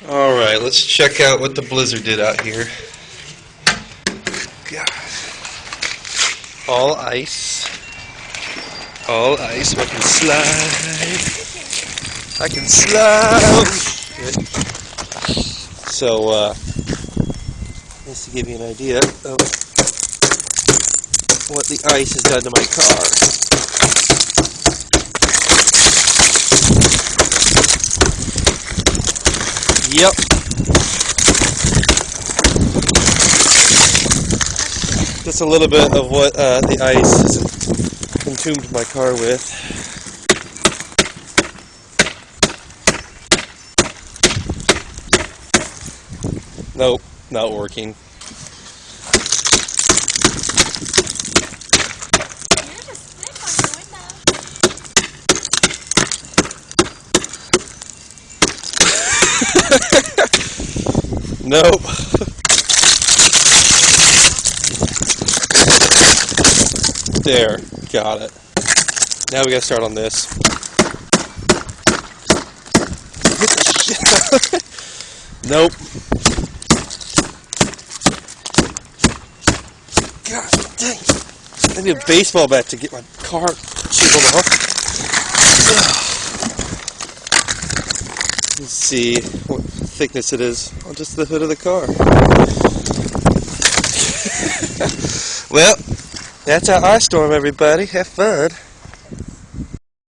Alright, let's check out what the blizzard did out here. God. All ice. All ice. I can slide. I can slide. So, just to give you an idea of what the ice has done to my car. Yep. Just a little bit of what the ice has consumed my car with. Nope, not working. Nope. There, got it. Now we gotta start on this. Get the shit out. Nope. God dang. I need a baseball bat to get my car chiseled off. Let's see what thickness it is on just the hood of the car. Well, that's our ice storm, everybody. Have fun.